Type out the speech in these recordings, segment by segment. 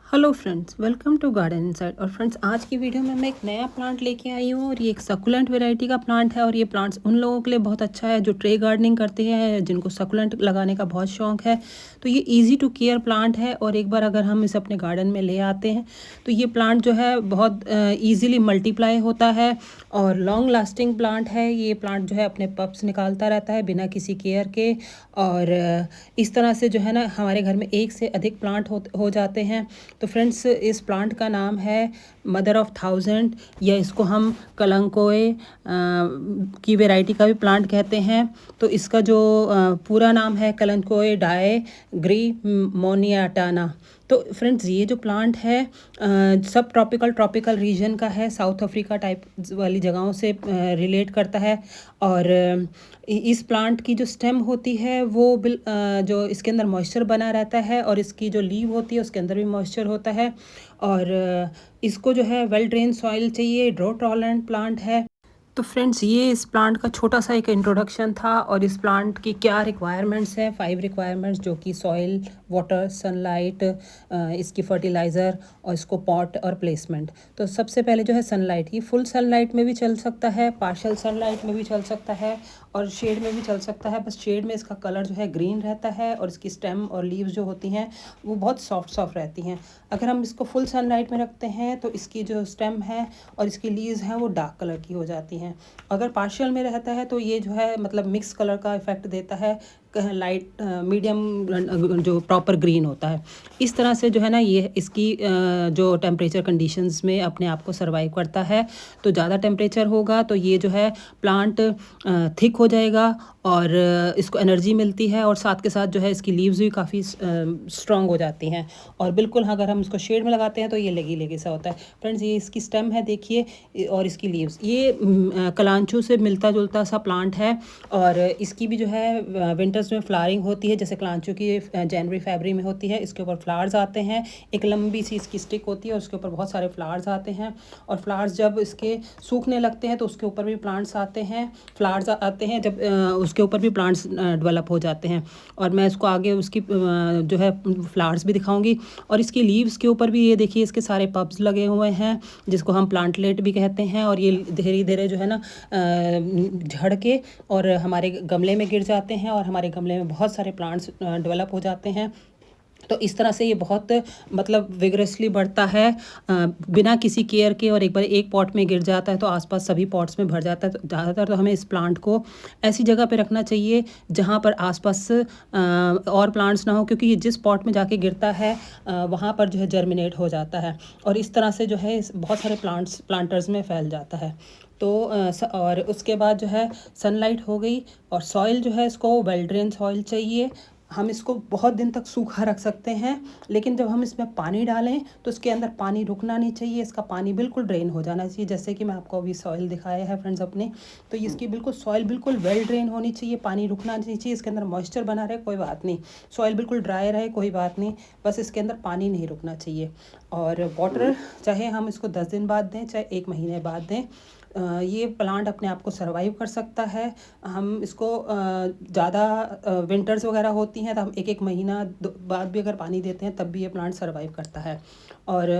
Hello friends, welcome to garden inside. और friends, आज की वीडियो में मैं एक नया प्लांट लेके आई हूँ और ये एक सकुलेंट वैरायटी का प्लांट है। और ये प्लांट्स उन लोगों के लिए बहुत अच्छा है जो ट्रे गार्डनिंग करते हैं, जिनको सकुलेंट लगाने का बहुत शौक है। तो ये इजी टू केयर प्लांट है और एक बार अगर हम इसे अपने गार्डन में ले आते हैं तो ये प्लांट जो है बहुत ईजीली मल्टीप्लाई होता है और लॉन्ग लास्टिंग प्लांट है। ये प्लांट जो है अपने पप्स निकालता रहता है बिना किसी केयर के। और इस तरह से जो है ना, हमारे घर में एक से अधिक प्लांट हो जाते हैं। तो फ्रेंड्स, इस प्लांट का नाम है मदर ऑफ थाउजेंड, या इसको हम कलंकोए की वैरायटी का भी प्लांट कहते हैं। तो इसका जो पूरा नाम है कलंकोए डाए ग्री मोनियाटाना। तो फ्रेंड्स, ये जो प्लांट है सब ट्रॉपिकल रीजन का है, साउथ अफ्रीका टाइप वाली जगहों से रिलेट करता है। और इस प्लांट की जो स्टेम होती है वो जो इसके अंदर मॉइस्चर बना रहता है और इसकी जो लीव होती है उसके अंदर भी मॉइस्चर होता है। और इसको जो है वेल ड्रेन सॉइल चाहिए, ड्रॉट टॉलरेंट प्लांट है। तो फ्रेंड्स, ये इस प्लांट का छोटा सा एक इंट्रोडक्शन था। और इस प्लांट की क्या रिक्वायरमेंट्स हैं, 5 रिक्वायरमेंट्स, जो कि सॉइल, वाटर, सनलाइट, इसकी फर्टिलाइज़र और इसको पॉट और प्लेसमेंट। तो सबसे पहले जो है सनलाइट, ये फुल सनलाइट में भी चल सकता है, पार्शियल सनलाइट में भी चल सकता है और शेड में भी चल सकता है। बस शेड में इसका कलर जो है ग्रीन रहता है और इसकी स्टेम और लीव्स जो होती हैं वो बहुत सॉफ्ट रहती हैं। अगर हम इसको फुल सनलाइट में रखते हैं तो इसकी जो स्टेम है और इसकी लीव्स हैं वो डार्क कलर की हो जाती हैं। अगर पार्शियल में रहता है तो ये जो है मतलब मिक्स कलर का इफेक्ट देता है, लाइट मीडियम जो प्रॉपर ग्रीन होता है। इस तरह से जो है ना, ये इसकी जो टेम्परेचर कंडीशंस में अपने आप को सर्वाइव करता है। तो ज़्यादा टेम्परेचर होगा तो ये जो है प्लांट थिक हो जाएगा और इसको एनर्जी मिलती है और साथ के साथ जो है इसकी लीव्स भी काफ़ी स्ट्रॉन्ग हो जाती हैं। और बिल्कुल अगर हम इसको शेड में लगाते हैं तो ये लेगी लेगी सा होता है। फ्रेंड्स, ये इसकी स्टेम है देखिए, और इसकी लीव्स, ये कलांचू से मिलता जुलता सा प्लांट है। और इसकी भी जो है विंटर्स में फ्लावरिंग होती है, जैसे कलांचू की जनवरी फरवरी में होती है। इसके ऊपर फ्लावर्स आते हैं, एक लंबी सी इसकी स्टिक होती है और उसके ऊपर बहुत सारे फ्लावर्स आते हैं। और फ्लावर्स जब इसके सूखने लगते हैं तो उसके ऊपर भी प्लांट्स आते हैं, फ्लावर्स आते हैं, जब उसके ऊपर भी प्लांट्स डेवलप हो जाते हैं। और मैं इसको आगे उसकी जो है फ्लावर्स भी दिखाऊंगी। और इसकी लीव्स के ऊपर भी ये देखिए इसके सारे पब्स लगे हुए हैं, जिसको हम प्लांटलेट भी कहते हैं। और ये धीरे धीरे जो है ना झड़ के और हमारे गमले में गिर जाते हैं और हमारे गमले में बहुत सारे प्लांट्स डेवलप हो जाते हैं। तो इस तरह से ये बहुत मतलब विगरसली बढ़ता है बिना किसी केयर के। और एक बार एक पॉट में गिर जाता है तो आसपास सभी पॉट्स में भर जाता है। तो ज़्यादातर तो हमें इस प्लांट को ऐसी जगह पे रखना चाहिए जहाँ पर आसपास और प्लांट्स ना हो, क्योंकि ये जिस पॉट में जाके गिरता है वहाँ पर जो है जर्मिनेट हो जाता है और इस तरह से जो है बहुत सारे प्लांटर्स में फैल जाता है। तो और उसके बाद जो है सनलाइट हो गई और सॉइल जो है इसको वेल ड्रेन सॉइल चाहिए। हम इसको बहुत दिन तक सूखा रख सकते हैं, लेकिन जब हम इसमें पानी डालें तो इसके अंदर पानी रुकना नहीं चाहिए, इसका पानी बिल्कुल ड्रेन हो जाना चाहिए। जैसे कि मैं आपको अभी सॉइल दिखाया है फ्रेंड्स अपने, तो इसकी बिल्कुल सॉइल बिल्कुल वेल ड्रेन होनी चाहिए, पानी रुकना नहीं चाहिए। इसके अंदर मॉइस्चर बना रहे कोई बात नहीं, सॉइल बिल्कुल ड्राई रहे कोई बात नहीं, बस इसके अंदर पानी नहीं रुकना चाहिए। और वाटर चाहे हम इसको 10 दिन बाद दें चाहे 1 महीने बाद दें, ये प्लांट अपने आप को सर्वाइव कर सकता है। हम इसको ज़्यादा विंटर्स वगैरह होती हैं तो हम 1 महीना बाद भी अगर पानी देते हैं तब भी ये प्लांट सर्वाइव करता है। और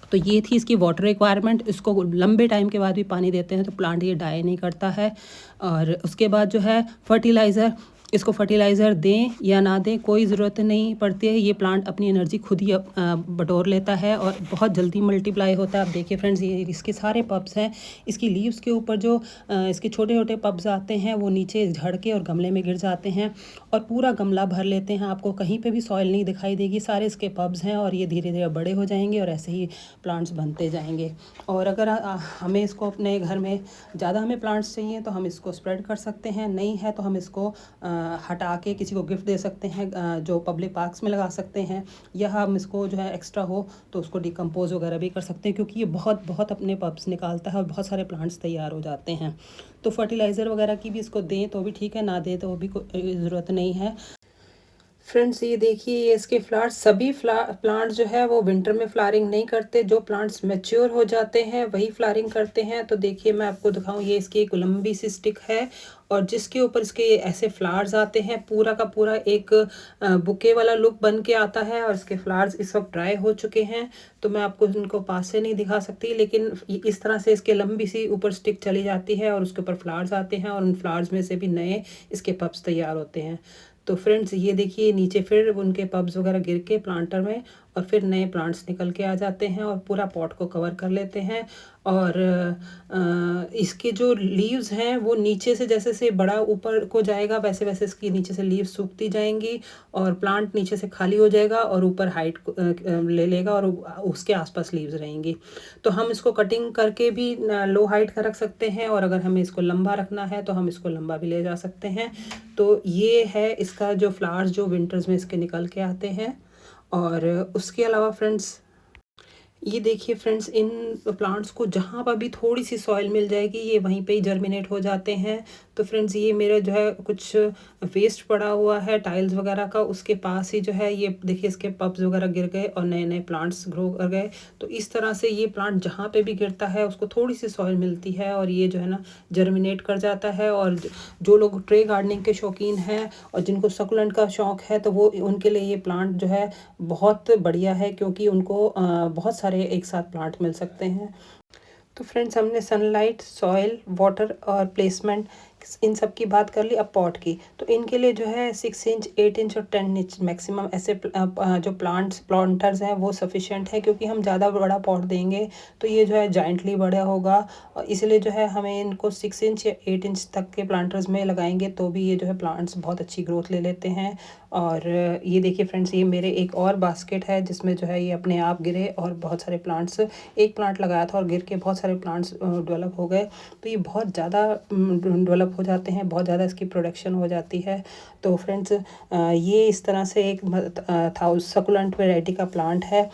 तो ये थी इसकी वाटर रिक्वायरमेंट। इसको लंबे टाइम के बाद भी पानी देते हैं तो प्लांट ये डाई नहीं करता है। और उसके बाद जो है फर्टिलाइज़र, इसको फर्टिलाइज़र दें या ना दें कोई ज़रूरत नहीं पड़ती है, ये प्लांट अपनी एनर्जी खुद ही बटोर लेता है और बहुत जल्दी मल्टीप्लाई होता है। आप देखिए फ्रेंड्स, ये इसके सारे पब्स हैं, इसकी लीव्स के ऊपर जो इसके छोटे छोटे पब्स आते हैं वो नीचे झड़ के और गमले में गिर जाते हैं और पूरा गमला भर लेते हैं। आपको कहीं पे भी सॉइल नहीं दिखाई देगी, सारे इसके पब्स हैं और ये धीरे धीरे बड़े हो जाएंगे और ऐसे ही प्लांट्स बनते जाएंगे। और अगर हमें इसको अपने घर में ज़्यादा हमें प्लांट्स चाहिए तो हम इसको स्प्रेड कर सकते हैं, नहीं है तो हम इसको हटा के किसी को गिफ्ट दे सकते हैं, जो पब्लिक पार्क्स में लगा सकते हैं, या हम इसको जो है एक्स्ट्रा हो तो उसको डिकम्पोज वगैरह भी कर सकते हैं, क्योंकि ये बहुत बहुत अपने पब्स निकालता है और बहुत सारे प्लांट्स तैयार हो जाते हैं। तो फर्टिलाइज़र वगैरह की भी इसको दें तो भी ठीक है, ना दें तो भी कोई ज़रूरत नहीं है। फ्रेंड्स ये देखिए, ये इसके फ्लावर्स, सभी प्लांट जो है वो विंटर में फ्लावरिंग नहीं करते। जो प्लांट्स मैच्योर हो जाते हैं वही फ्लावरिंग करते हैं। तो देखिए मैं आपको दिखाऊं, ये इसकी एक लंबी सी स्टिक है और जिसके ऊपर इसके ऐसे फ्लावर्स आते हैं। पूरा का पूरा एक बुके वाला लुक बन के आता है और इसके फ्लावर्स इस वक्त ड्राई हो चुके हैं, तो मैं आपको इनको पास से नहीं दिखा सकती, लेकिन इस तरह से इसके लंबी सी ऊपर स्टिक चली जाती है और उसके ऊपर फ्लावर्स आते हैं और उन फ्लावर्स में से भी नए इसके पप्स तैयार होते हैं। तो फ्रेंड्स ये देखिए, नीचे फिर उनके पब्स वगैरह गिर के प्लांटर में और फिर नए प्लांट्स निकल के आ जाते हैं और पूरा पॉट को कवर कर लेते हैं। और इसके जो लीव्स हैं वो नीचे से जैसे से बड़ा ऊपर को जाएगा वैसे वैसे इसकी नीचे से लीव्स सूखती जाएंगी और प्लांट नीचे से खाली हो जाएगा और ऊपर हाइट ले लेगा और उसके आसपास लीव्स रहेंगी। तो हम इसको कटिंग करके भी लो हाइट का रख सकते हैं और अगर हमें इसको लंबा रखना है तो हम इसको लंबा भी ले जा सकते हैं। तो ये है इसका जो फ्लावर्स जो विंटर्स में इसके निकल के आते हैं। और उसके अलावा फ्रेंड्स ये देखिए फ्रेंड्स, इन प्लांट्स को जहाँ पर भी थोड़ी सी सॉइल मिल जाएगी ये वहीं पे ही जर्मिनेट हो जाते हैं। तो फ्रेंड्स ये मेरा जो है कुछ वेस्ट पड़ा हुआ है टाइल्स वगैरह का, उसके पास ही जो है ये देखिए इसके पब्स वगैरह गिर गए और नए नए प्लांट्स ग्रो कर गए। तो इस तरह से ये प्लांट जहाँ पे भी गिरता है उसको थोड़ी सी सॉइल मिलती है और ये जो है ना जर्मिनेट कर जाता है। और जो लोग ट्रे गार्डनिंग के शौकीन हैं और जिनको सकुलेंट का शौक़ है तो वो उनके लिए ये प्लांट जो है बहुत बढ़िया है, क्योंकि उनको बहुत सारे एक साथ प्लांट मिल सकते हैं। तो फ्रेंड्स हमने सनलाइट, सॉइल, वाटर और प्लेसमेंट इन सब की बात कर ली। अब पॉट की, तो इनके लिए जो है 6 इंच, 8 इंच और 10 इंच मैक्सिमम ऐसे जो प्लांटर्स हैं वो सफिशिएंट है, क्योंकि हम ज़्यादा बड़ा पॉट देंगे तो ये जो है जॉइंटली बड़ा होगा और इसलिए जो है हमें इनको 6 इंच या 8 इंच तक के प्लांटर्स में लगाएंगे तो भी ये जो है प्लांट्स बहुत अच्छी ग्रोथ ले लेते हैं। और ये देखिए फ्रेंड्स, ये मेरे एक और बास्केट है जिसमें जो है ये अपने आप गिरे और बहुत सारे प्लांट्स, एक प्लांट लगाया था और गिर के बहुत सारे प्लांट्स डेवलप हो गए। तो ये बहुत ज़्यादा डेवलप हो जाते हैं, बहुत ज़्यादा इसकी प्रोडक्शन हो जाती है। तो फ्रेंड्स ये इस तरह से एक सकुलेंट वैरायटी का प्लांट है।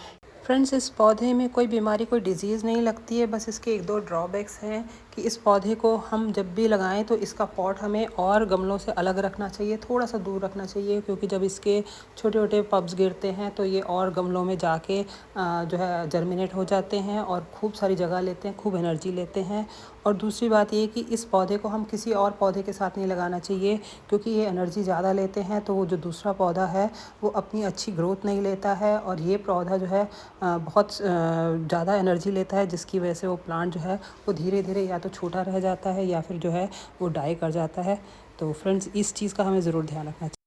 फ्रेंड्स इस पौधे में कोई बीमारी, कोई डिजीज़ नहीं लगती है, बस इसके एक दो ड्रॉबैक्स हैं कि इस पौधे को हम जब भी लगाएं तो इसका पॉट हमें और गमलों से अलग रखना चाहिए, थोड़ा सा दूर रखना चाहिए, क्योंकि जब इसके छोटे छोटे पब्स गिरते हैं तो ये और गमलों में जाके जो है जर्मिनेट हो जाते हैं और खूब सारी जगह लेते हैं, खूब एनर्जी लेते हैं। और दूसरी बात ये कि इस पौधे को हम किसी और पौधे के साथ नहीं लगाना चाहिए, क्योंकि ये एनर्जी ज़्यादा लेते हैं, तो वो जो दूसरा पौधा है वो अपनी अच्छी ग्रोथ नहीं लेता है और ये पौधा जो है बहुत ज़्यादा एनर्जी लेता है, जिसकी वजह से वो प्लांट जो है वो धीरे धीरे या तो छोटा रह जाता है या फिर जो है वो डाई कर जाता है। तो फ्रेंड्स इस चीज़ का हमें ज़रूर ध्यान रखना चाहिए।